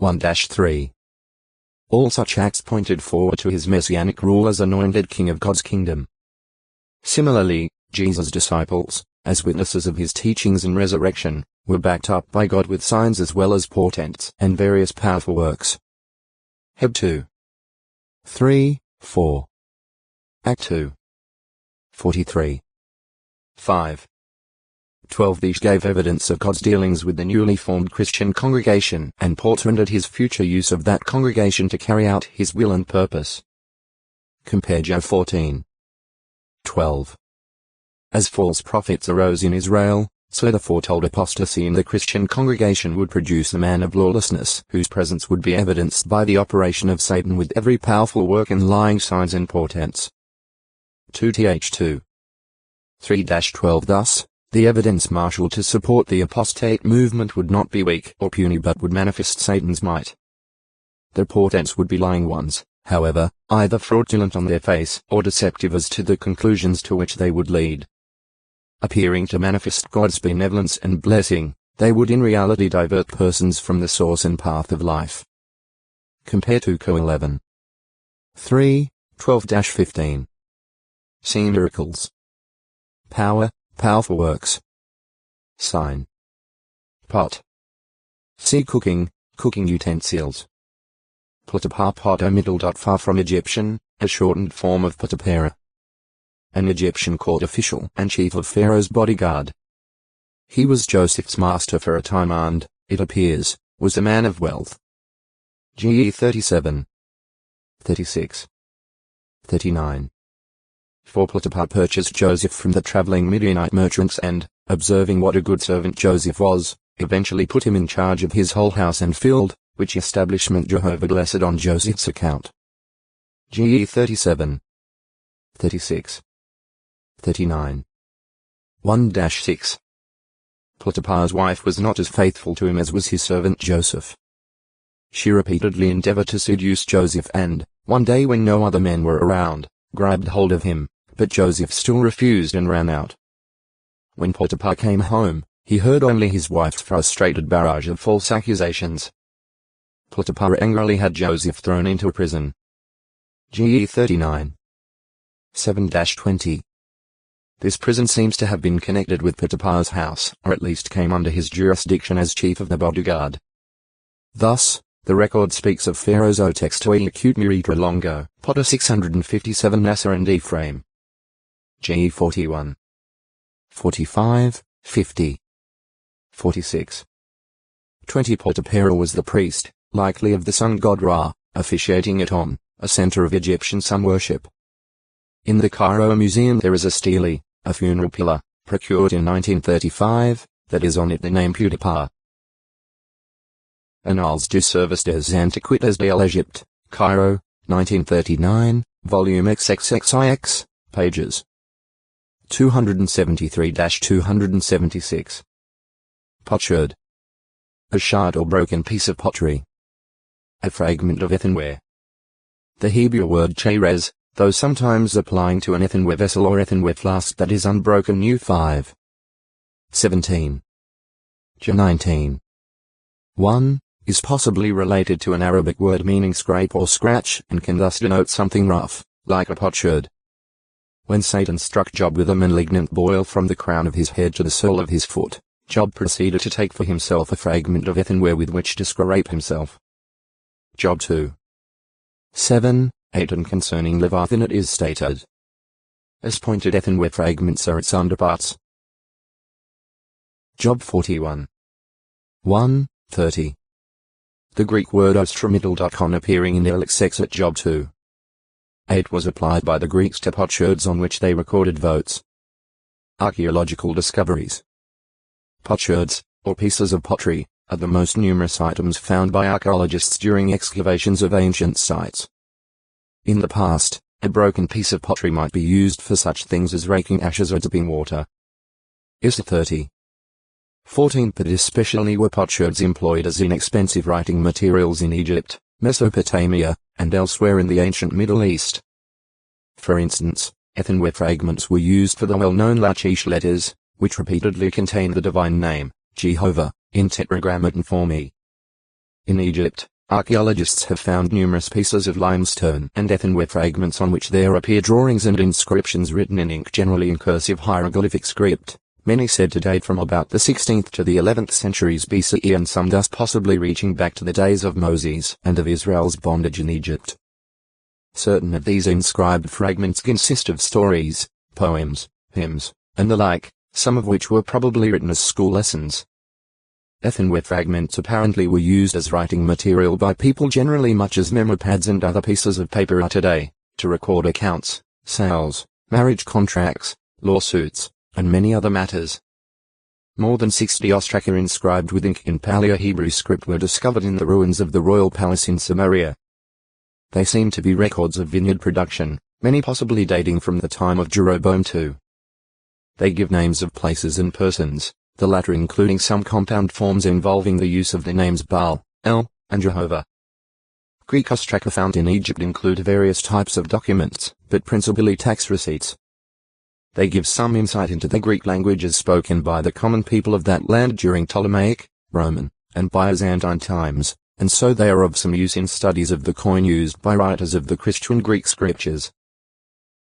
1-3. All such acts pointed forward to his messianic rule as anointed king of God's kingdom. Similarly, Jesus' disciples, as witnesses of his teachings and resurrection, were backed up by God with signs as well as portents and various powerful works. Heb 2. 3, 4. Act 2. 43. 5. 12. These gave evidence of God's dealings with the newly formed Christian congregation and portended his future use of that congregation to carry out his will and purpose. Compare Job 14. 12. As false prophets arose in Israel, so the foretold apostasy in the Christian congregation would produce a man of lawlessness whose presence would be evidenced by the operation of Satan with every powerful work and lying signs and portents. 2th 3-12. Thus, the evidence marshaled to support the apostate movement would not be weak or puny but would manifest Satan's might. Their portents would be lying ones, however, either fraudulent on their face or deceptive as to the conclusions to which they would lead. Appearing to manifest God's benevolence and blessing, they would in reality divert persons from the source and path of life. Compare to Co 11. 3, 12-15. See miracles. Power, powerful works. Sign. Pot. See cooking, cooking utensils. Potapar poto middle. Far from Egyptian, a shortened form of Potapera. An Egyptian court official and chief of Pharaoh's bodyguard. He was Joseph's master for a time and, it appears, was a man of wealth. GE 37. 36. 39. For Potiphar purchased Joseph from the traveling Midianite merchants and, observing what a good servant Joseph was, eventually put him in charge of his whole house and field, which establishment Jehovah blessed on Joseph's account. GE 37. 36. 39. 1-6. Potiphar's wife was not as faithful to him as was his servant Joseph. She repeatedly endeavored to seduce Joseph and, one day when no other men were around, grabbed hold of him, but Joseph still refused and ran out. When Potiphar came home, he heard only his wife's frustrated barrage of false accusations. Potiphar angrily had Joseph thrown into prison. GE 39. 7-20. This prison seems to have been connected with Potiphar's house, or at least came under his jurisdiction as chief of the bodyguard. Thus, the record speaks of Pharaoh's Otextoi acute Muritra Longo, Potter 657 Nasser and Ephraim. GE 41. 45, 50. 46. 20. Potipharah was the priest, likely of the sun god Ra, officiating at Om, a center of Egyptian sun worship. In the Cairo Museum there is a stele, a funeral pillar, procured in 1935, that is on it the name Potiphar. Annales du Service des Antiquités de l'Égypte, Cairo, 1939, volume XXXIX, pages 273-276. Potsherd. A shard or broken piece of pottery. A fragment of earthenware. The Hebrew word cherez, though sometimes applying to an earthenware vessel or earthenware flask that is unbroken. New 5. 17. J19. 1. Is possibly related to an Arabic word meaning scrape or scratch and can thus denote something rough, like a potsherd. When Satan struck Job with a malignant boil from the crown of his head to the sole of his foot, Job proceeded to take for himself a fragment of earthenware with which to scrape himself. Job 2. 7, 8. And concerning Leviathan it is stated, as pointed earthenware fragments are its underparts. Job 41. 1, 30. The Greek word ostramiddle.com appearing in LXX at Job 2. 8 was applied by the Greeks to potsherds on which they recorded votes. Archaeological discoveries. Potsherds, or pieces of pottery, are the most numerous items found by archaeologists during excavations of ancient sites. In the past, a broken piece of pottery might be used for such things as raking ashes or dipping water. Is 30. 14. But especially were potsherds employed as inexpensive writing materials in Egypt, Mesopotamia, and elsewhere in the ancient Middle East. For instance, earthenware fragments were used for the well-known Lachish letters, which repeatedly contain the divine name, Jehovah, in tetragrammaton form E. In Egypt, archaeologists have found numerous pieces of limestone and earthenware fragments on which there appear drawings and inscriptions written in ink, generally in cursive hieroglyphic script, many said to date from about the 16th to the 11th centuries BCE, and some thus possibly reaching back to the days of Moses and of Israel's bondage in Egypt. Certain of these inscribed fragments consist of stories, poems, hymns, and the like, some of which were probably written as school lessons. Earthenware fragments apparently were used as writing material by people generally, much as memo pads and other pieces of paper are today, to record accounts, sales, marriage contracts, lawsuits, and many other matters. More than 60 ostraka inscribed with ink in Paleo-Hebrew script were discovered in the ruins of the royal palace in Samaria. They seem to be records of vineyard production, many possibly dating from the time of Jeroboam II. They give names of places and persons, the latter including some compound forms involving the use of the names Baal, El, and Jehovah. Greek ostraka found in Egypt include various types of documents, but principally tax receipts. They give some insight into the Greek languages spoken by the common people of that land during Ptolemaic, Roman, and Byzantine times, and so they are of some use in studies of the coin used by writers of the Christian Greek scriptures.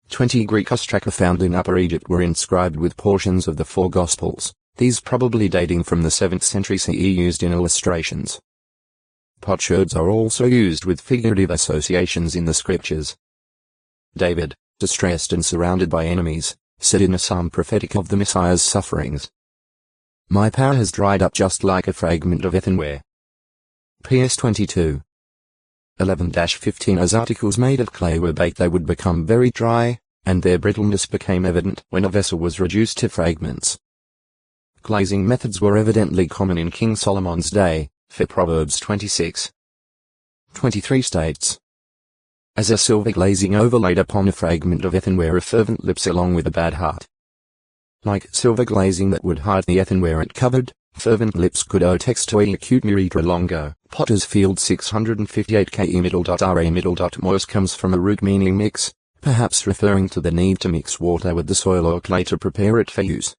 20 Greek ostraka found in Upper Egypt were inscribed with portions of the four Gospels, these probably dating from the 7th century CE, used in illustrations. Potsherds are also used with figurative associations in the scriptures. David, distressed and surrounded by enemies, said in a psalm prophetic of the Messiah's sufferings, "My power has dried up just like a fragment of earthenware." PS 22. 11-15 As articles made of clay were baked, they would become very dry, and their brittleness became evident when a vessel was reduced to fragments. Glazing methods were evidently common in King Solomon's day, for Proverbs 26:23 states, "As a silver glazing overlaid upon a fragment of earthenware of fervent lips along with a bad heart." Like silver glazing that would hide the earthenware it covered, fervent lips could owe text to a acute miritra longo. Potter's Field 658 ke middle. Mos comes from a root meaning mix, perhaps referring to the need to mix water with the soil or clay to prepare it for use.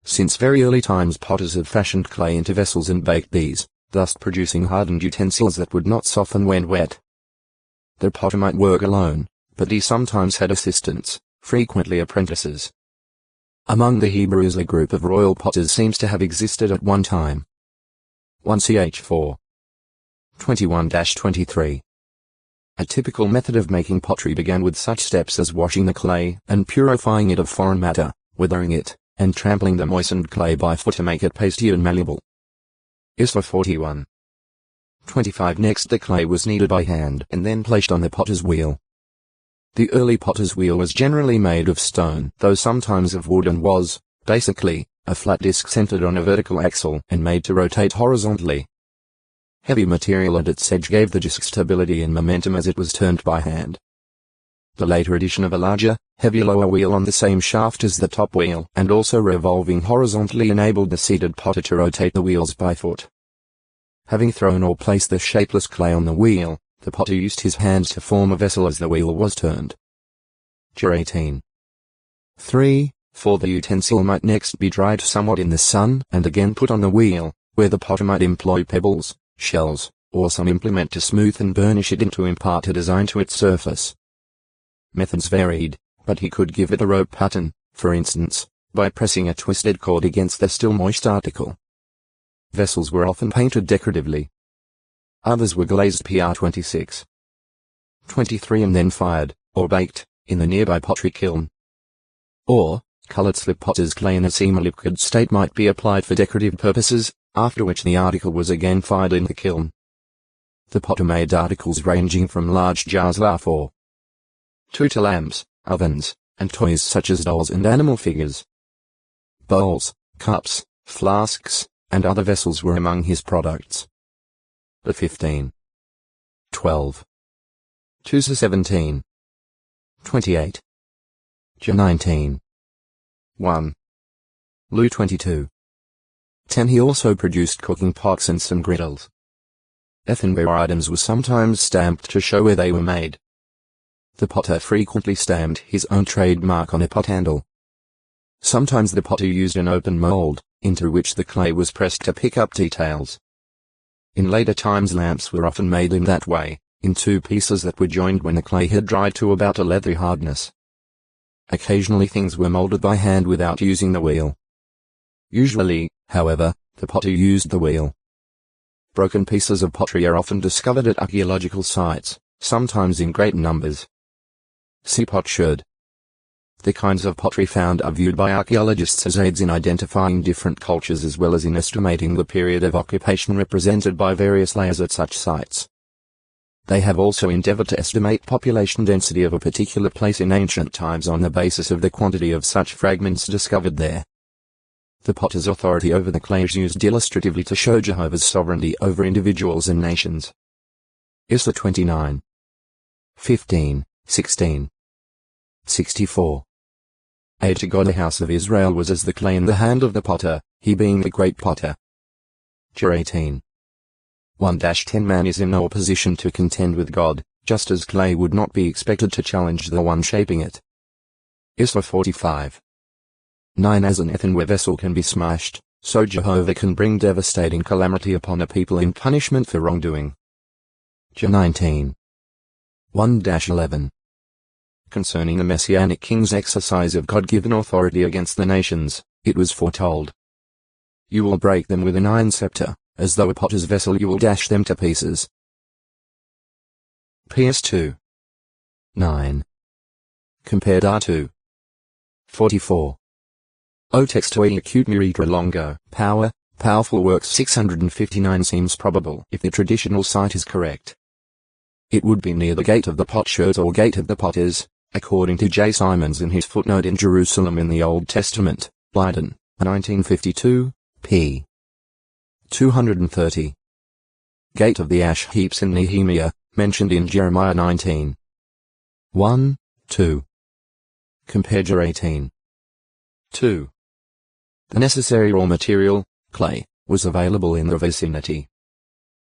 Since very early times, potters have fashioned clay into vessels and baked these, thus producing hardened utensils that would not soften when wet. The potter might work alone, but he sometimes had assistants, frequently apprentices. Among the Hebrews, a group of royal potters seems to have existed at one time. 1 Ch 4. 21-23. A typical method of making pottery began with such steps as washing the clay and purifying it of foreign matter, weathering it, and trampling the moistened clay by foot to make it pasty and malleable. Isra 41. 25. Next the clay was kneaded by hand and then placed on the potter's wheel. The early potter's wheel was generally made of stone, though sometimes of wood, and was, basically, a flat disc centered on a vertical axle and made to rotate horizontally. Heavy material at its edge gave the disc stability and momentum as it was turned by hand. The later addition of a larger, heavy lower wheel on the same shaft as the top wheel and also revolving horizontally enabled the seated potter to rotate the wheels by foot. Having thrown or placed the shapeless clay on the wheel, the potter used his hands to form a vessel as the wheel was turned. 18. 3. For the utensil might next be dried somewhat in the sun and again put on the wheel, where the potter might employ pebbles, shells, or some implement to smooth and burnish it to impart a design to its surface. Methods varied, but he could give it a rope pattern, for instance, by pressing a twisted cord against the still moist article. Vessels were often painted decoratively. Others were glazed PR 26. 23 and then fired, or baked, in the nearby pottery kiln. Or, colored slip potter's clay in a semi-liquid state might be applied for decorative purposes, after which the article was again fired in the kiln. The potter made articles ranging from large jars for 2 to lamps, ovens, and toys such as dolls and animal figures. Bowls, cups, flasks, and other vessels were among his products. The 15. 12. 2 to 17. 28. J 19. 1. Lu 22. 10. He also produced cooking pots and some griddles. Earthenware items were sometimes stamped to show where they were made. The potter frequently stamped his own trademark on a pot handle. Sometimes the potter used an open mold, into which the clay was pressed to pick up details. In later times lamps were often made in that way, in two pieces that were joined when the clay had dried to about a leathery hardness. Occasionally things were molded by hand without using the wheel. Usually, however, the potter used the wheel. Broken pieces of pottery are often discovered at archaeological sites, sometimes in great numbers. See potsherd. The kinds of pottery found are viewed by archaeologists as aids in identifying different cultures as well as in estimating the period of occupation represented by various layers at such sites. They have also endeavored to estimate population density of a particular place in ancient times on the basis of the quantity of such fragments discovered there. The potter's authority over the clay is used illustratively to show Jehovah's sovereignty over individuals and nations. Isra 29. 15, 16. 64. To God the house of Israel was as the clay in the hand of the potter, he being the great potter. Jer 18. 1-10 Man is in no position to contend with God, just as clay would not be expected to challenge the one shaping it. Isra 45. 9 As an earthenware vessel can be smashed, so Jehovah can bring devastating calamity upon a people in punishment for wrongdoing. Jer 19. 1-11. Concerning the Messianic king's exercise of God-given authority against the nations, it was foretold. You will break them with an iron scepter, as though a potter's vessel you will dash them to pieces. PS2. 9. Compared R2. 44. O textoi acute miritra longo, powerful works 659 seems probable if the traditional site is correct. It would be near the gate of the potsherds or gate of the potters, according to J. Simons in his footnote in Jerusalem in the Old Testament, Leiden, 1952, p. 230. Gate of the ash heaps in Nehemiah, mentioned in Jeremiah 19. 1, 2. Compare Jer 18. 2. The necessary raw material, clay, was available in the vicinity.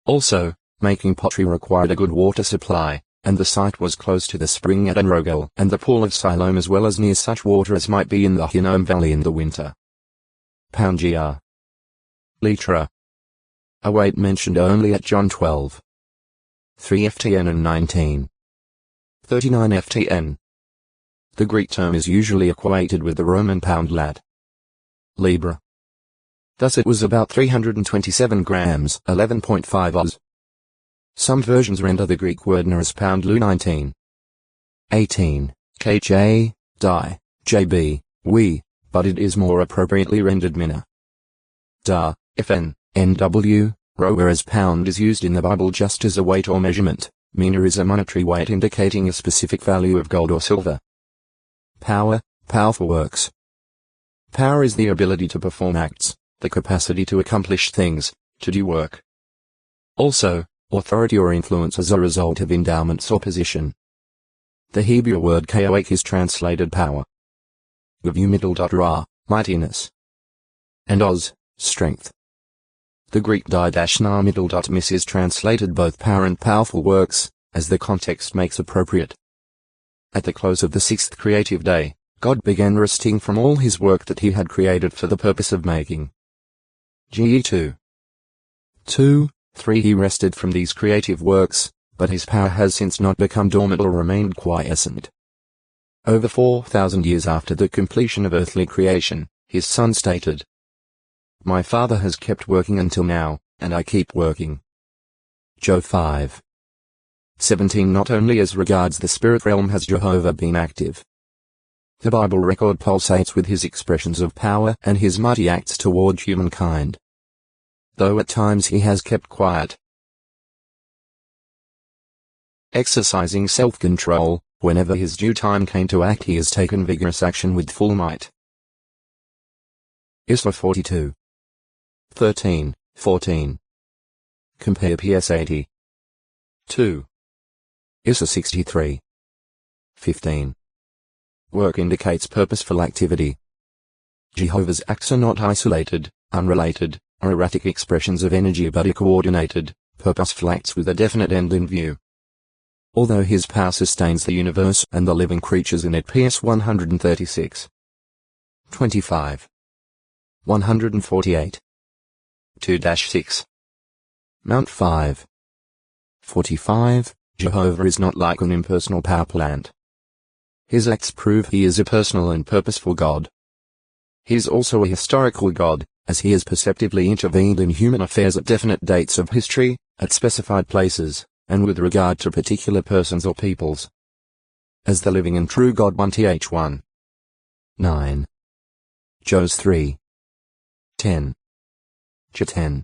Also, making pottery required a good water supply, and the site was close to the spring at Enrogel and the pool of Siloam as well as near such water as might be in the Hinnom Valley in the winter. Pound gr. Litra. A weight mentioned only at John 12. 3 ftn and 19. 39 ftn. The Greek term is usually equated with the Roman pound lat. Libra. Thus it was about 327 grams, 11.5 oz. Some versions render the Greek word na as pound lu 19. 18, kj, di, jb, we, but it is more appropriately rendered mina. Da, fn, nw, ro whereas pound is used in the Bible just as a weight or measurement, mina is a monetary weight indicating a specific value of gold or silver. Powerful works. Power is the ability to perform acts, the capacity to accomplish things, to do work. Also, authority or influence as a result of endowments or position. The Hebrew word koach is translated power. Ra, mightiness. And oz, strength. The Greek di-na-mis is translated both power and powerful works, as the context makes appropriate. At the close of the sixth creative day, God began resting from all his work that he had created for the purpose of making. Ge 2. 2. 3 He rested from these creative works, but his power has since not become dormant or remained quiescent. Over 4,000 years after the completion of earthly creation, his son stated, "My Father has kept working until now, and I keep working." Job 5. 17 Not only as regards the spirit realm has Jehovah been active. The Bible record pulsates with his expressions of power and his mighty acts toward humankind. Though at times he has kept quiet. Exercising self-control, whenever his due time came to act he has taken vigorous action with full might. Isra 42. 13, 14. Compare PS 80. 2. Isra 63. 15. Work indicates purposeful activity. Jehovah's acts are not isolated, unrelated, or erratic expressions of energy but are coordinated, purposeful acts with a definite end in view. Although his power sustains the universe and the living creatures in it. PS 136. 25. 148. 2-6. Mount 5. 45. Jehovah is not like an impersonal power plant. His acts prove he is a personal and purposeful God. He is also a historical God, as he has perceptively intervened in human affairs at definite dates of history, at specified places, and with regard to particular persons or peoples. As the living and true God 1th 9. Jos 3. 10. J 10.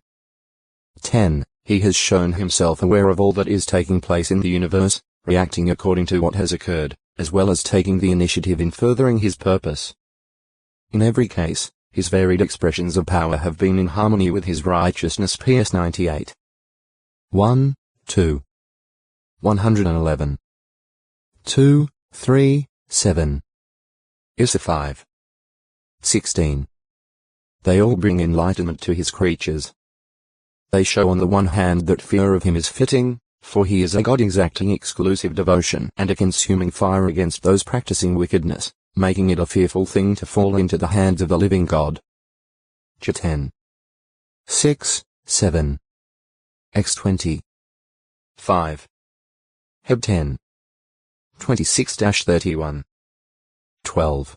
10. He has shown himself aware of all that is taking place in the universe, reacting according to what has occurred, as well as taking the initiative in furthering his purpose. In every case, his varied expressions of power have been in harmony with his righteousness. PS 98. 1, 2. 111. 2, 3, 7. Issa 5. 16. They all bring enlightenment to his creatures. They show on the one hand that fear of him is fitting, for he is a God exacting exclusive devotion and a consuming fire against those practicing wickedness, making it a fearful thing to fall into the hands of the living God. J 10. 6, 7. X 20. 5. Heb 10. 26-31. 12.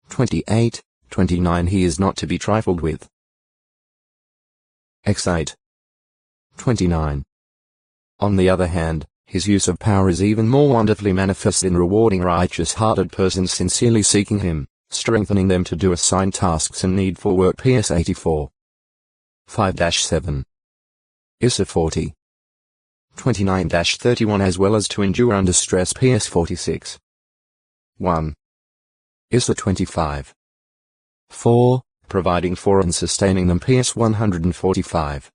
28, 29. He is not to be trifled with. X 8. 29. On the other hand, his use of power is even more wonderfully manifest in rewarding righteous-hearted persons sincerely seeking him, strengthening them to do assigned tasks and needful work. PS 84. 5-7. Issa 40. 29-31. As well as to endure under stress. PS 46. 1. Issa 25. 4. Providing for and sustaining them. PS 145.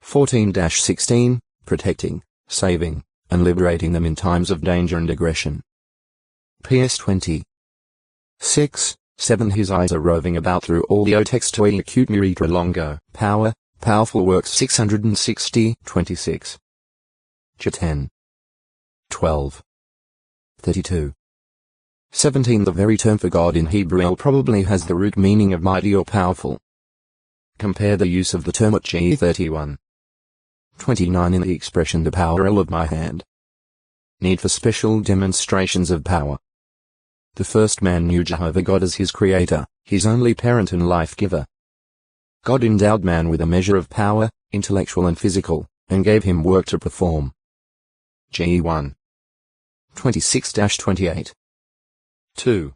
14-16. Protecting, saving, and liberating them in times of danger and aggression. PS 20. 6, 7. His eyes are roving about through all the textoi acute miritra longo, power, powerful works. 660, 26. J 10. 12. 32. 17. The very term for God in Hebrew probably has the root meaning of mighty or powerful. Compare the use of the term at G 31. 29 in the expression the power of my hand. Need for special demonstrations of power. The first man knew Jehovah God as his creator, his only parent and life-giver. God endowed man with a measure of power, intellectual and physical, and gave him work to perform. G 1. 26-28. 2.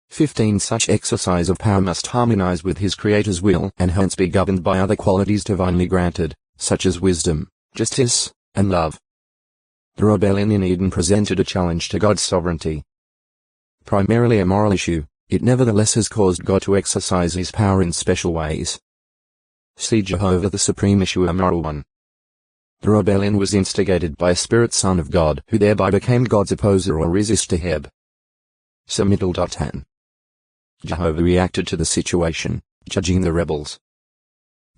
15. Such exercise of power must harmonize with his creator's will and hence be governed by other qualities divinely granted, such as wisdom, justice, and love. The rebellion in Eden presented a challenge to God's sovereignty. Primarily a moral issue, it nevertheless has caused God to exercise his power in special ways. See Jehovah the supreme issue, a moral one. The rebellion was instigated by a spirit son of God who thereby became God's opposer or resistor Heb. Samiddle.10. Jehovah reacted to the situation, judging the rebels.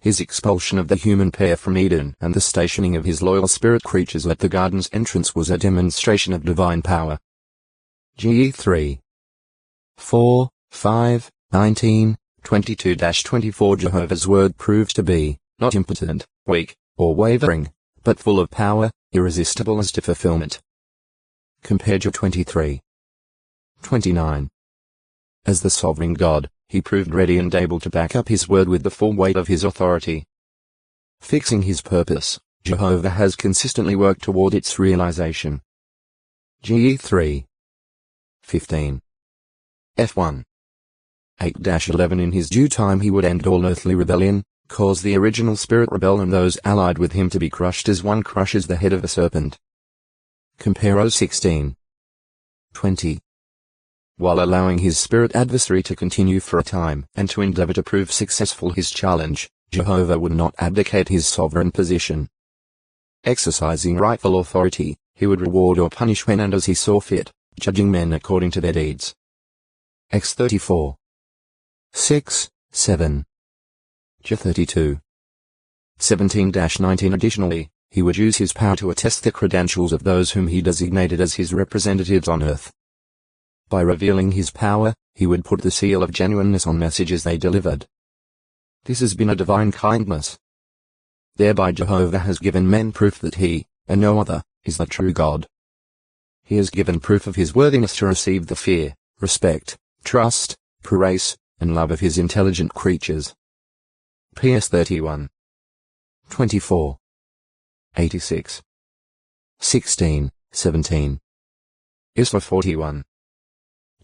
His expulsion of the human pair from Eden and the stationing of his loyal spirit creatures at the garden's entrance was a demonstration of divine power. Ge 3. 4, 5, 19, 22-24. Jehovah's word proved to be, not impotent, weak, or wavering, but full of power, irresistible as to fulfillment. Compare Job 23. 29. As the sovereign God, he proved ready and able to back up his word with the full weight of his authority. Fixing his purpose, Jehovah has consistently worked toward its realization. Ge 3. 15. F1. 8-11. In his due time he would end all earthly rebellion, cause the original spirit rebel and those allied with him to be crushed as one crushes the head of a serpent. Compare O 16. 20. While allowing his spirit adversary to continue for a time and to endeavor to prove successful his challenge, Jehovah would not abdicate his sovereign position. Exercising rightful authority, he would reward or punish when and as he saw fit, judging men according to their deeds. X 34. 6, 7. J 32. 17-19. Additionally, he would use his power to attest the credentials of those whom he designated as his representatives on earth. By revealing his power, he would put the seal of genuineness on messages they delivered. This has been a divine kindness. Thereby Jehovah has given men proof that he, and no other, is the true God. He has given proof of his worthiness to receive the fear, respect, trust, praise, and love of his intelligent creatures. PS 31. 24. 86. 16, 17. Isra 41.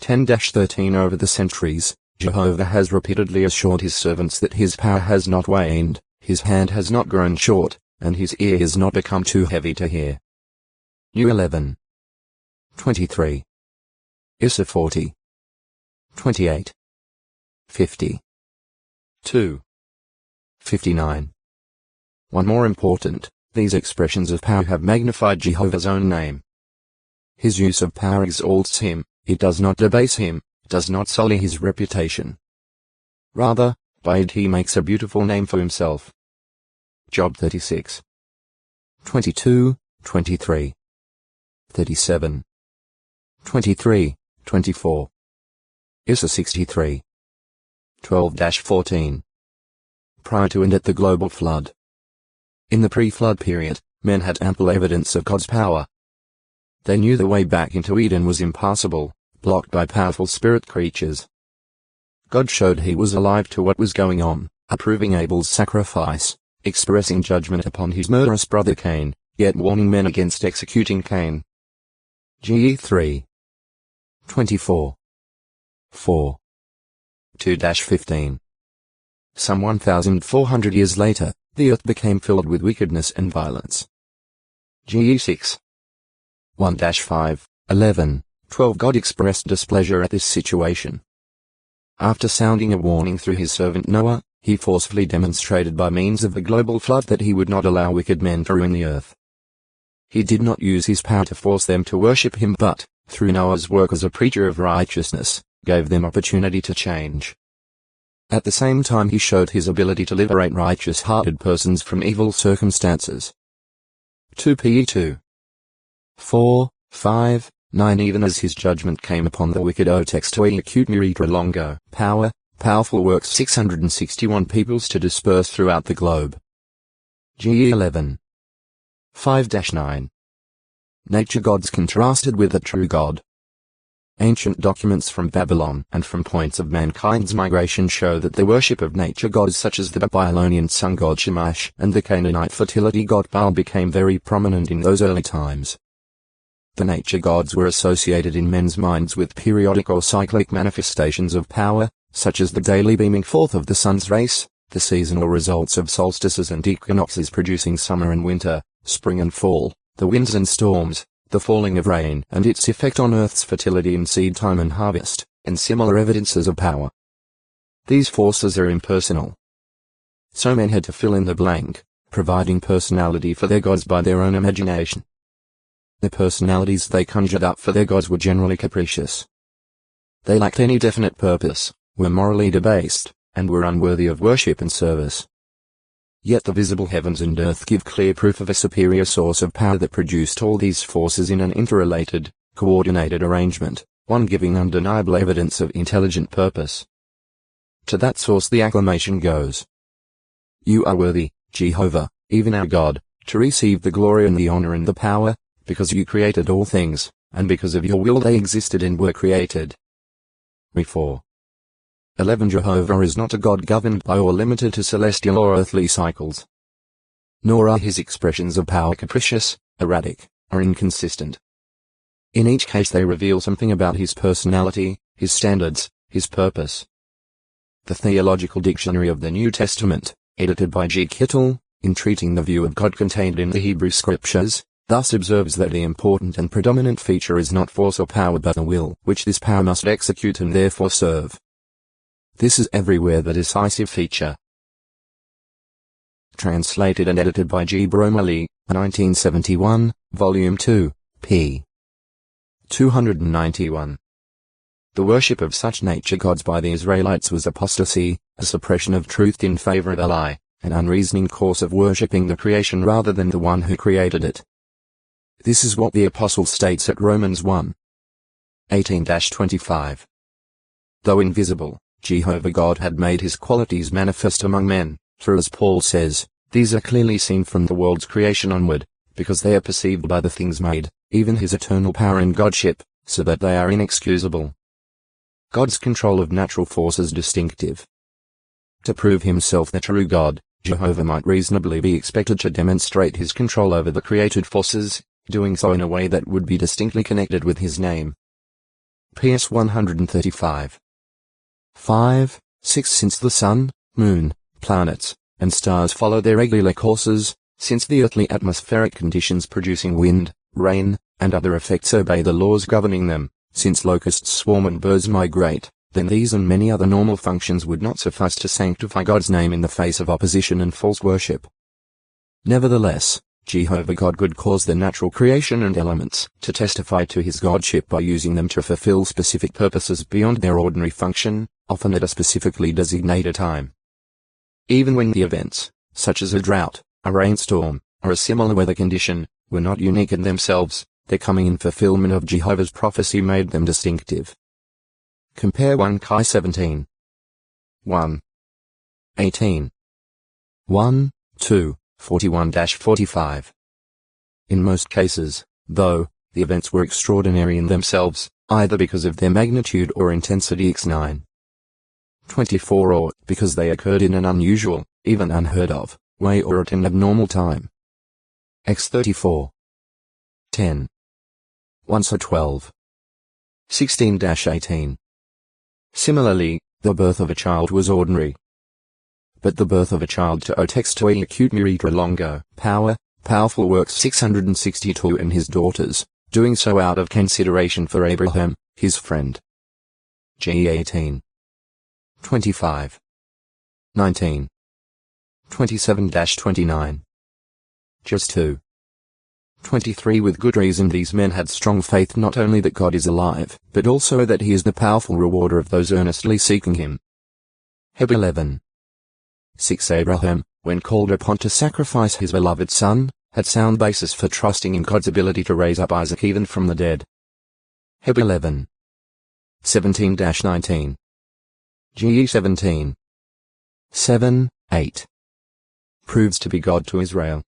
10-13 Over the centuries, Jehovah has repeatedly assured his servants that his power has not waned, his hand has not grown short, and his ear has not become too heavy to hear. U 11. 23. Isra 40. 28. 50. 2. 59. One more important, these expressions of power have magnified Jehovah's own name. His use of power exalts him, it does not debase him, does not sully his reputation. Rather, by it he makes a beautiful name for himself. Job 36. 22, 23. 37. 23, 24. Isra 63. 12-14. Prior to and at the global flood. In the pre-flood period, men had ample evidence of God's power. They knew the way back into Eden was impassable, blocked by powerful spirit creatures. God showed he was alive to what was going on, approving Abel's sacrifice, expressing judgment upon his murderous brother Cain, yet warning men against executing Cain. GE 3. 24. 4. 2-15. Some 1,400 years later, the earth became filled with wickedness and violence. GE 6. 1-5, 11, 12 God expressed displeasure at this situation. After sounding a warning through his servant Noah, he forcefully demonstrated by means of the global flood that he would not allow wicked men to ruin the earth. He did not use his power to force them to worship him but, through Noah's work as a preacher of righteousness, gave them opportunity to change. At the same time he showed his ability to liberate righteous-hearted persons from evil circumstances. 2 Pe 2. 4, 5, 9 Even as his judgment came upon the wicked O textoi acute miritra longo, powerful works 661 peoples to disperse throughout the globe. GE 11. 5-9. Nature gods contrasted with the true God. Ancient documents from Babylon and from points of mankind's migration show that the worship of nature gods such as the Babylonian sun god Shamash and the Canaanite fertility god Baal became very prominent in those early times. The nature gods were associated in men's minds with periodic or cyclic manifestations of power, such as the daily beaming forth of the sun's rays, the seasonal results of solstices and equinoxes producing summer and winter, spring and fall, the winds and storms, the falling of rain and its effect on Earth's fertility in seed time and harvest, and similar evidences of power. These forces are impersonal. So men had to fill in the blank, providing personality for their gods by their own imagination. The personalities they conjured up for their gods were generally capricious. They lacked any definite purpose, were morally debased, and were unworthy of worship and service. Yet the visible heavens and earth give clear proof of a superior source of power that produced all these forces in an interrelated, coordinated arrangement, one giving undeniable evidence of intelligent purpose. To that source the acclamation goes. You are worthy, Jehovah, even our God, to receive the glory and the honor and the power, because you created all things, and because of your will they existed and were created. Re 4. 11 Jehovah is not a God governed by or limited to celestial or earthly cycles. Nor are his expressions of power capricious, erratic, or inconsistent. In each case they reveal something about his personality, his standards, his purpose. The Theological Dictionary of the New Testament, edited by G. Kittel, in treating the view of God contained in the Hebrew Scriptures, thus observes that the important and predominant feature is not force or power but the will which this power must execute and therefore serve. This is everywhere the decisive feature. Translated and edited by G. Bromley, 1971, Volume 2, p. 291. The worship of such nature gods by the Israelites was apostasy, a suppression of truth in favor of a lie, an unreasoning course of worshipping the creation rather than the one who created it. This is what the Apostle states at Romans 1. 18-25. Though invisible, Jehovah God had made his qualities manifest among men, for as Paul says, These are clearly seen from the world's creation onward, because they are perceived by the things made, even his eternal power and godship, so that they are inexcusable. God's control of natural forces distinctive. To prove himself the true God, Jehovah might reasonably be expected to demonstrate his control over the created forces, doing so in a way that would be distinctly connected with his name. PS 135. 5, 6 Since the sun, moon, planets, and stars follow their regular courses, since the earthly atmospheric conditions producing wind, rain, and other effects obey the laws governing them, since locusts swarm and birds migrate, then these and many other normal functions would not suffice to sanctify God's name in the face of opposition and false worship. Nevertheless, Jehovah God could cause the natural creation and elements to testify to his godship by using them to fulfill specific purposes beyond their ordinary function, often at a specifically designated time. Even when the events, such as a drought, a rainstorm, or a similar weather condition, were not unique in themselves, their coming in fulfillment of Jehovah's prophecy made them distinctive. Compare 1 Kai 17. 1. 18. 1, 2, 41-45. In most cases, though, the events were extraordinary in themselves, either because of their magnitude or intensity x 9. 24 or because they occurred in an unusual, even unheard of, way or at an abnormal time. X 34. 10. Once or 12. 16-18. Similarly, the birth of a child was ordinary. But the birth of a child to Otextoi acute miritra longo, powerful works 662 and his daughters, doing so out of consideration for Abraham, his friend. G 18. 25. 19. 27-29. Just 2. 23 With good reason these men had strong faith not only that God is alive, but also that he is the powerful rewarder of those earnestly seeking him. Heb 11. 6 Abraham, when called upon to sacrifice his beloved son, had sound basis for trusting in God's ability to raise up Isaac even from the dead. Heb 11. 17-19. Ge 17. 7, 8. Proves to be God to Israel.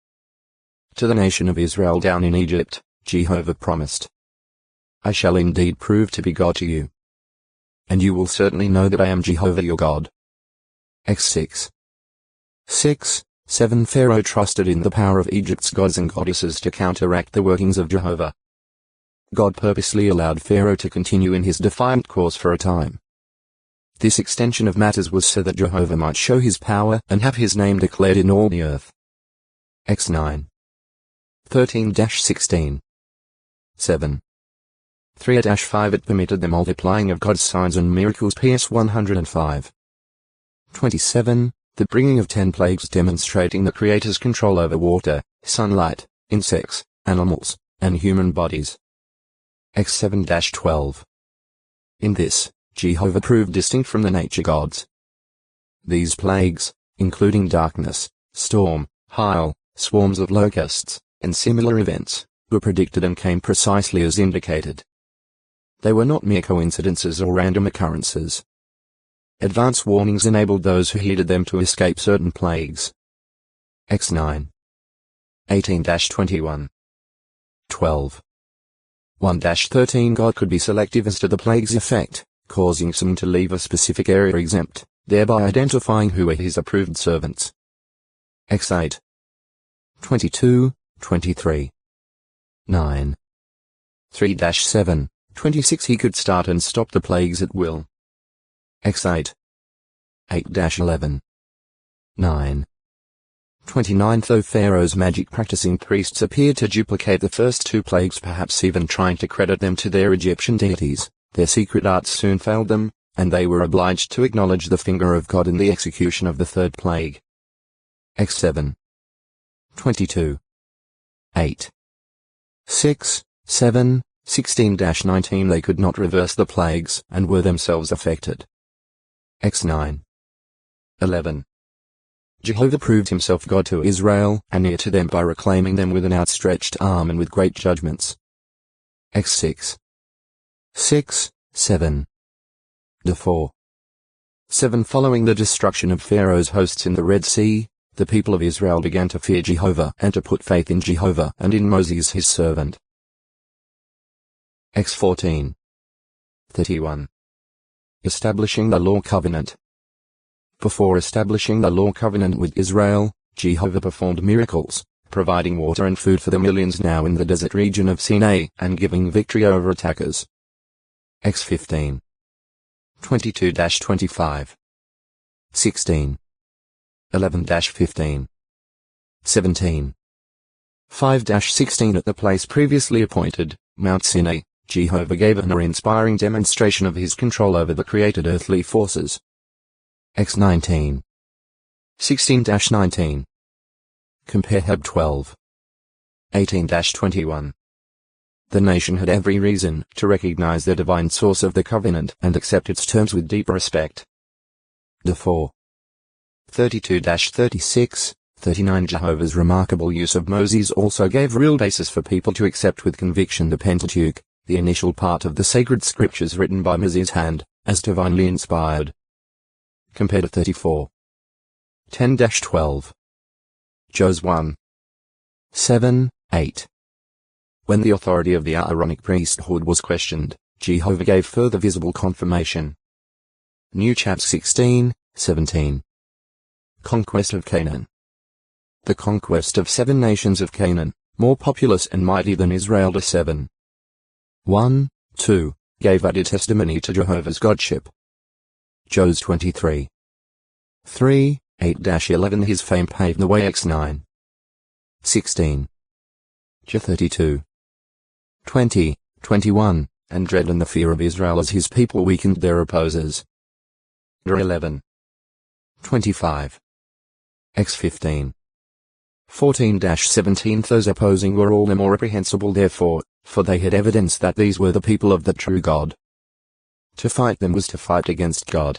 To the nation of Israel down in Egypt, Jehovah promised, I shall indeed prove to be God to you. And you will certainly know that I am Jehovah your God. X 6. 6, 7 Pharaoh trusted in the power of Egypt's gods and goddesses to counteract the workings of Jehovah. God purposely allowed Pharaoh to continue in his defiant course for a time. This extension of matters was so that Jehovah might show his power and have his name declared in all the earth. X 9. 13-16. 7. 3-5 It permitted the multiplying of God's signs and miracles. PS 105. 27. The bringing of 10 plagues demonstrating the Creator's control over water, sunlight, insects, animals, and human bodies. X 7-12. In this, Jehovah proved distinct from the nature gods. These plagues, including darkness, storm, hail, swarms of locusts, and similar events, were predicted and came precisely as indicated. They were not mere coincidences or random occurrences. Advance warnings enabled those who heeded them to escape certain plagues. X 9. 18-21. 12. 1-13 God could be selective as to the plague's effect, causing some to leave a specific area exempt, thereby identifying who were his approved servants. X 8. 22, 23. 9. 3-7, 26 He could start and stop the plagues at will. X 8. 8-11. 9. 29 Though Pharaoh's magic practicing priests appeared to duplicate the first 2 plagues, perhaps even trying to credit them to their Egyptian deities, their secret arts soon failed them, and they were obliged to acknowledge the finger of God in the execution of the 3rd plague. X 7. 22. 8. 6, 7, 16-19 They could not reverse the plagues and were themselves affected. X 9. 11. Jehovah proved himself God to Israel and near to them by reclaiming them with an outstretched arm and with great judgments. X 6. 6, 7. 4. 7 Following the destruction of Pharaoh's hosts in the Red Sea, the people of Israel began to fear Jehovah and to put faith in Jehovah and in Moses his servant. Acts 14:31. Establishing the law covenant. Before establishing the law covenant with Israel, Jehovah performed miracles, providing water and food for the millions now in the desert region of Sinai and giving victory over attackers. Acts 15:22-25. 16. 11-15. 17. 5-16. At the place previously appointed, Mount Sinai, Jehovah gave an awe-inspiring demonstration of his control over the created earthly forces. Acts 19. 16-19. Compare Heb 12. 18-21. The nation had every reason to recognize the divine source of the covenant and accept its terms with deep respect. De 4. 32-36, 39. Jehovah's remarkable use of Moses also gave real basis for people to accept with conviction the Pentateuch, the initial part of the sacred scriptures written by Moses' hand, as divinely inspired. Compared to 34. 10-12. Jos 1. 7, 8. When the authority of the Aaronic priesthood was questioned, Jehovah gave further visible confirmation. New chapter 16, 17. Conquest of Canaan. The conquest of 7 nations of Canaan, more populous and mighty than Israel to 7. 1, 2, gave added testimony to Jehovah's Godship. Jos 23. 3, 8-11. His fame paved the way. Acts 9. 16. Jer 32. 20, 21, and dread and the fear of Israel as his people weakened their opposers. Jer 11. 25. Acts 15. 14-17. Those opposing were all the more reprehensible therefore, for they had evidence that these were the people of the true God. To fight them was to fight against God.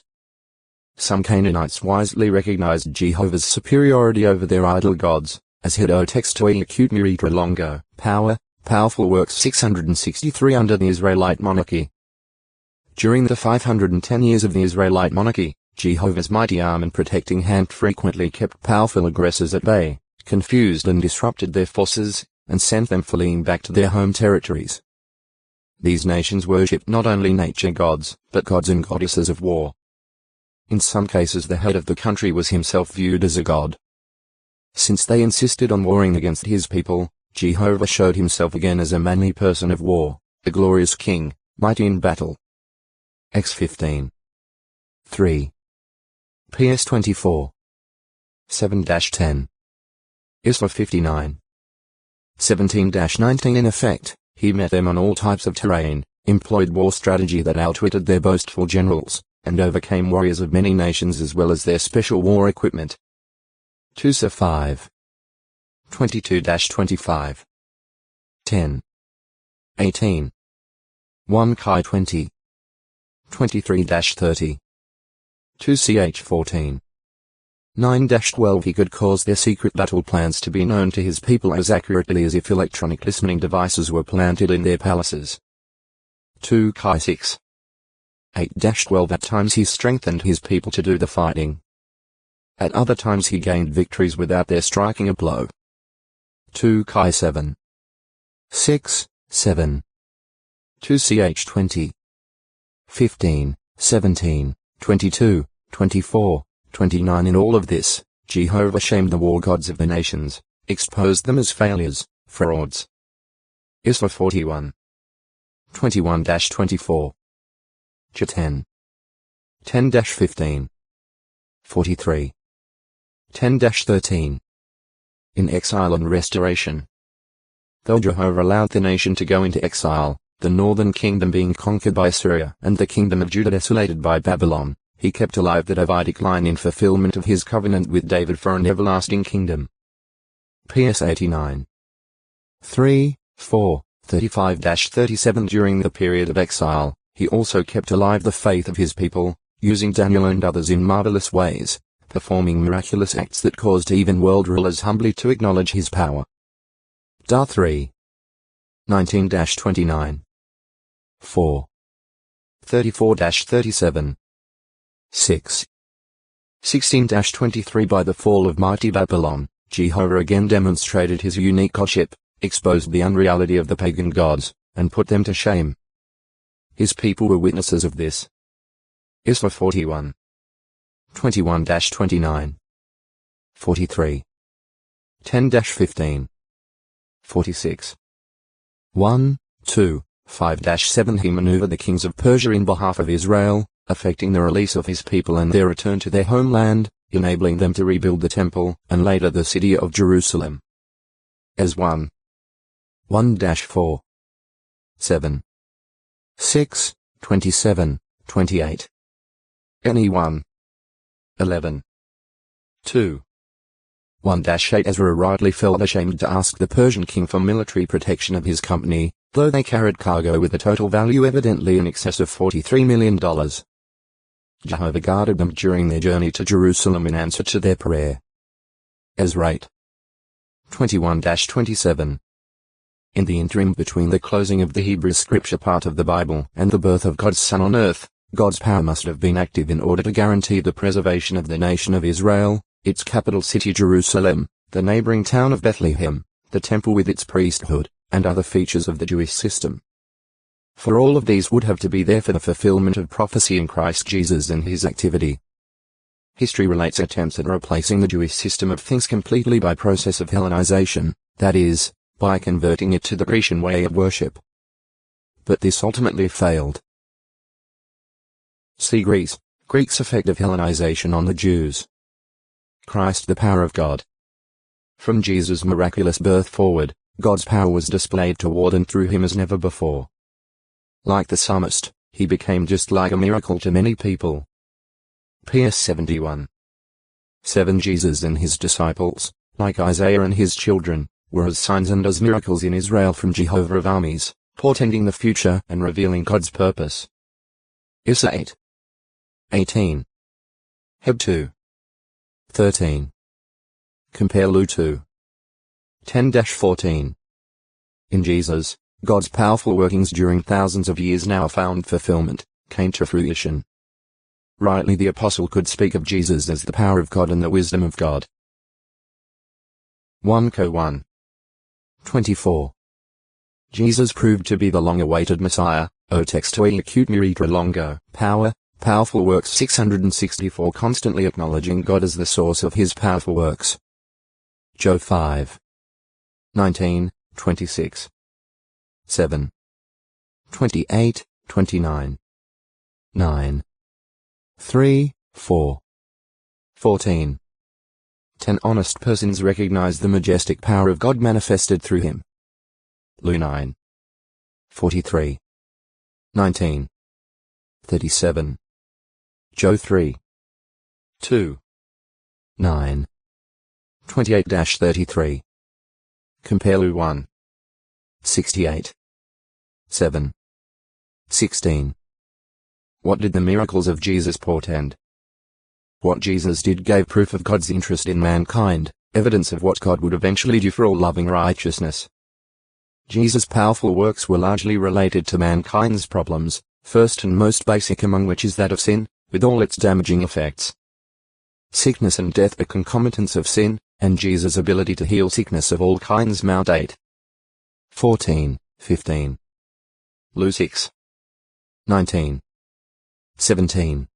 Some Canaanites wisely recognized Jehovah's superiority over their idol gods, as Hiddo textoi acute miritra longo, powerful works 663 under the Israelite monarchy. During the 510 years of the Israelite monarchy, Jehovah's mighty arm and protecting hand frequently kept powerful aggressors at bay, confused and disrupted their forces, and sent them fleeing back to their home territories. These nations worshipped not only nature gods, but gods and goddesses of war. In some cases the head of the country was himself viewed as a god. Since they insisted on warring against his people, Jehovah showed himself again as a manly person of war, a glorious king, mighty in battle. Acts 15. 3. PS 24. 7-10. Isla 59. 17-19. In effect, he met them on all types of terrain, employed war strategy that outwitted their boastful generals, and overcame warriors of many nations as well as their special war equipment. 2 Sir 5. 22-25. 10. 18. 1 Kai 20. 23-30. 2 Ch 14. 9-12. He could cause their secret battle plans to be known to his people as accurately as if electronic listening devices were planted in their palaces. 2 Kai 6. 8-12. At times he strengthened his people to do the fighting. At other times he gained victories without their striking a blow. 2 Kai 7. 6, 7. 2 Ch 20. 15, 17, 22, 24, 29. In all of this, Jehovah shamed the war gods of the nations, exposed them as failures, frauds. Isla 41. 21-24. Ch 10. 10-15. 43. 10-13. In exile and restoration. Though Jehovah allowed the nation to go into exile, the northern kingdom being conquered by Assyria and the kingdom of Judah desolated by Babylon, he kept alive the Davidic line in fulfillment of his covenant with David for an everlasting kingdom. PS 89. 3, 4, 35-37. During the period of exile, he also kept alive the faith of his people, using Daniel and others in marvelous ways, performing miraculous acts that caused even world rulers humbly to acknowledge his power. Da 3. 19-29. 4. 34-37. 6. 16-23 By the fall of mighty Babylon, Jehovah again demonstrated his unique godship, exposed the unreality of the pagan gods, and put them to shame. His people were witnesses of this. Isra 41. 21-29. 43. 10-15. 46. 1, 2, 5-7 He maneuvered the kings of Persia in behalf of Israel, affecting the release of his people and their return to their homeland, enabling them to rebuild the temple, and later the city of Jerusalem. As 1. 1-4. 7. 6, 27, 28. Any 1. 11. 2. 1-8 Ezra rightly felt ashamed to ask the Persian king for military protection of his company, though they carried cargo with a total value evidently in excess of $43 million. Jehovah guarded them during their journey to Jerusalem in answer to their prayer. Ezra 8. 21-27. In the interim between the closing of the Hebrew scripture part of the Bible and the birth of God's Son on earth, God's power must have been active in order to guarantee the preservation of the nation of Israel, its capital city Jerusalem, the neighboring town of Bethlehem, the temple with its priesthood, and other features of the Jewish system. For all of these would have to be there for the fulfillment of prophecy in Christ Jesus and his activity. History relates attempts at replacing the Jewish system of things completely by process of Hellenization, that is, by converting it to the Grecian way of worship. But this ultimately failed. See Greece, Greek's effect of Hellenization on the Jews. Christ the power of God. From Jesus' miraculous birth forward, God's power was displayed toward and through him as never before. Like the psalmist, he became just like a miracle to many people. PS 71. 7 Jesus and his disciples, like Isaiah and his children, were as signs and as miracles in Israel from Jehovah of armies, portending the future and revealing God's purpose. Isra 8. 18. Heb 2. 13. Compare Lu 2. 10-14. In Jesus, God's powerful workings during thousands of years now found fulfillment, came to fruition. Rightly the apostle could speak of Jesus as the power of God and the wisdom of God. 1 Co 1. 24. Jesus proved to be the long-awaited Messiah, o textoi acute miritra longo, powerful works 664 constantly acknowledging God as the source of his powerful works. Job 5. 19, 26. 7. 28, 29. 9. 3, 4. 14. 10 honest persons recognize the majestic power of God manifested through him. Lu 9. 43. 19. 37. Job 3. 2. 9. 28-33. Compare Lu 1. 68. 7. 16. What did the miracles of Jesus portend? What Jesus did gave proof of God's interest in mankind, evidence of what God would eventually do for all loving righteousness. Jesus' powerful works were largely related to mankind's problems, first and most basic among which is that of sin, with all its damaging effects. Sickness and death are concomitants of sin, and Jesus' ability to heal sickness of all kinds. Mount 8. 14, 15. Lu 6. 19. 17.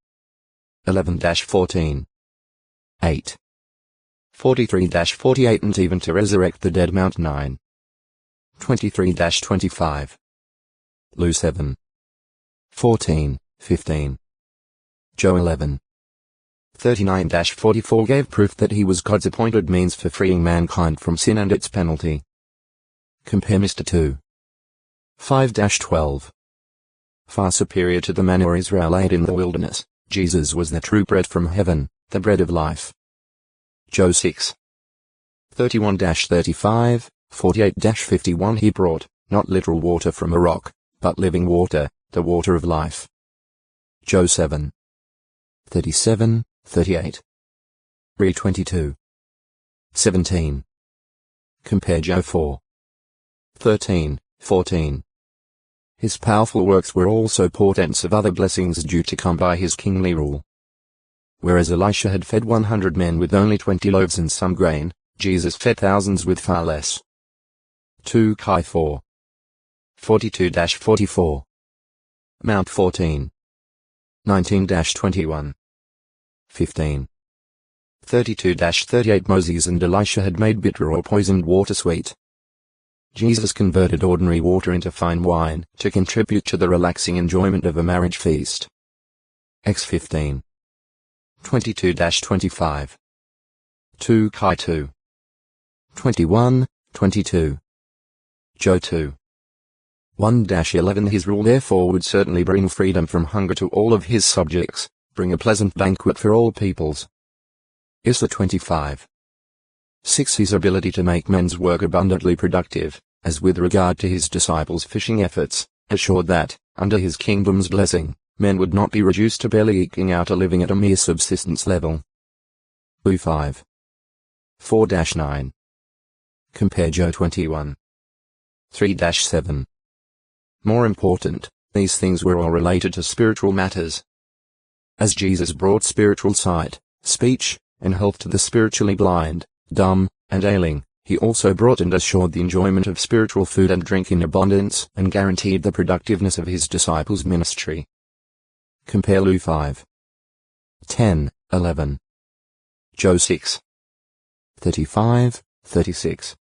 11-14. 8. 43-48 and even to resurrect the dead. Mount 9. 23-25. Lu 7. 14, 15. Job 11. 39-44 gave proof that he was God's appointed means for freeing mankind from sin and its penalty. Compare Mr. 2. 5-12. Far superior to the manna Israel ate in the wilderness, Jesus was the true bread from heaven, the bread of life. Job 6. 31-35, 48-51 He brought, not literal water from a rock, but living water, the water of life. Job 7. 37, 38. Re 22. 17. Compare Job 4. 13, 14. His powerful works were also portents of other blessings due to come by his kingly rule. Whereas Elisha had fed 100 men with only 20 loaves and some grain, Jesus fed thousands with far less. 2 Chi 4. 42-44. Mount 14. 19-21. 15. 32-38 Moses and Elisha had made bitter or poisoned water sweet. Jesus converted ordinary water into fine wine to contribute to the relaxing enjoyment of a marriage feast. X 15. 22-25. 2 Chi 2. 21, 22. Joe 2. 1-11 His rule therefore would certainly bring freedom from hunger to all of his subjects, bring a pleasant banquet for all peoples. Isla 25. 6 His ability to make men's work abundantly productive, as with regard to his disciples' fishing efforts, assured that, under his kingdom's blessing, men would not be reduced to barely eking out a living at a mere subsistence level. U 5. 4-9. Compare Joe 21. 3-7. More important, these things were all related to spiritual matters. As Jesus brought spiritual sight, speech, and health to the spiritually blind, dumb, and ailing, he also brought and assured the enjoyment of spiritual food and drink in abundance and guaranteed the productiveness of his disciples' ministry. Compare Luke 5. 10, 11. Joe 6. 35, 36.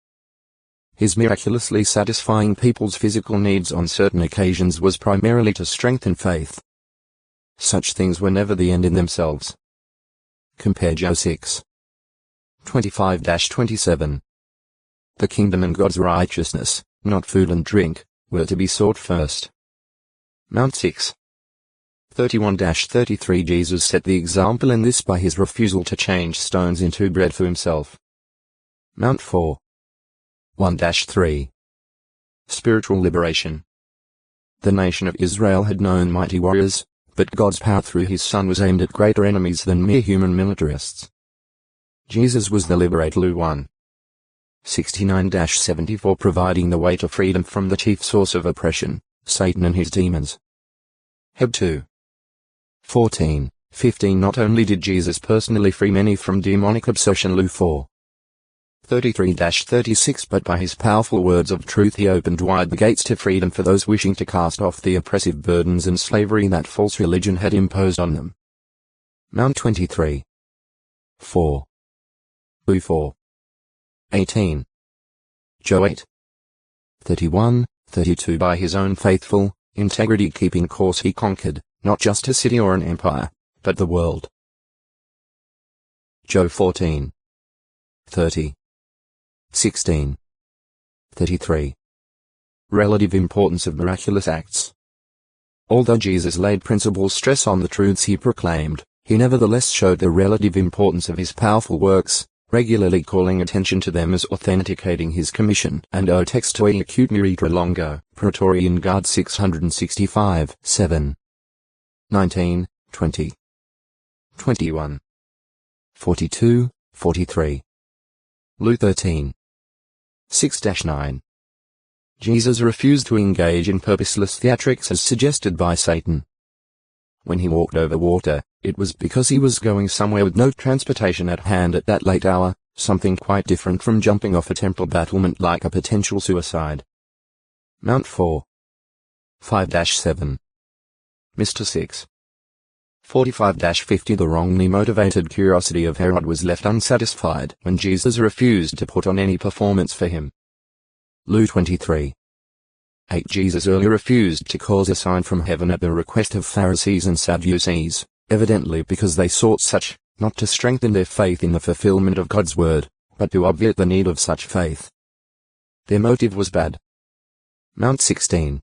His miraculously satisfying people's physical needs on certain occasions was primarily to strengthen faith. Such things were never the end in themselves. Compare Joe 6. 25-27. The kingdom and God's righteousness, not food and drink, were to be sought first. Mount 6. 31-33 Jesus set the example in this by his refusal to change stones into bread for himself. Mount 4. 1-3. Spiritual liberation. The nation of Israel had known mighty warriors, but God's power through his Son was aimed at greater enemies than mere human militarists. Jesus was the liberator. Luke 1. 69-74 providing the way to freedom from the chief source of oppression, Satan and his demons. Heb 2. 14, 15 Not only did Jesus personally free many from demonic obsession. Luke 4. 33-36 but by his powerful words of truth he opened wide the gates to freedom for those wishing to cast off the oppressive burdens and slavery that false religion had imposed on them. Mount 23. 4. Luke 4. 18. Joe 8. 31, 32 By his own faithful, integrity-keeping course he conquered, not just a city or an empire, but the world. Joe 14. 30. 16. 33. Relative importance of miraculous acts. Although Jesus laid principal stress on the truths he proclaimed, he nevertheless showed the relative importance of his powerful works, regularly calling attention to them as authenticating his commission. And o textoi acute miritra longo, Praetorian Guard 665, 7. 19, 20. 21. 42, 43. Luke 13. 6-9. Jesus refused to engage in purposeless theatrics as suggested by Satan. When he walked over water, it was because he was going somewhere with no transportation at hand at that late hour, something quite different from jumping off a temple battlement like a potential suicide. Mount 4. 5-7. Mr. 6. 45-50 The wrongly motivated curiosity of Herod was left unsatisfied when Jesus refused to put on any performance for him. Luke 23. 8 Jesus earlier refused to cause a sign from heaven at the request of Pharisees and Sadducees, evidently because they sought such, not to strengthen their faith in the fulfillment of God's word, but to obviate the need of such faith. Their motive was bad. Mount 16.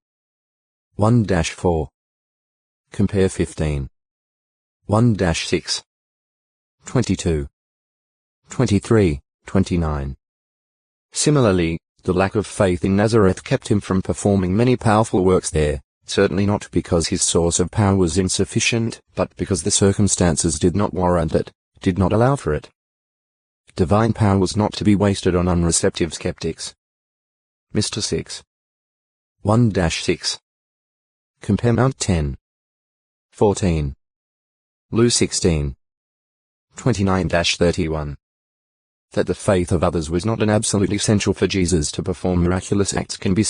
1-4. Compare 15. 1-6. 22. 23, 29. Similarly, the lack of faith in Nazareth kept him from performing many powerful works there, certainly not because his source of power was insufficient, but because the circumstances did not warrant it, did not allow for it. Divine power was not to be wasted on unreceptive skeptics. Mr. 6. 1-6. Compare Mount 10. 14. Luke 16. 29-31. That the faith of others was not an absolute essential for Jesus to perform miraculous acts can be seen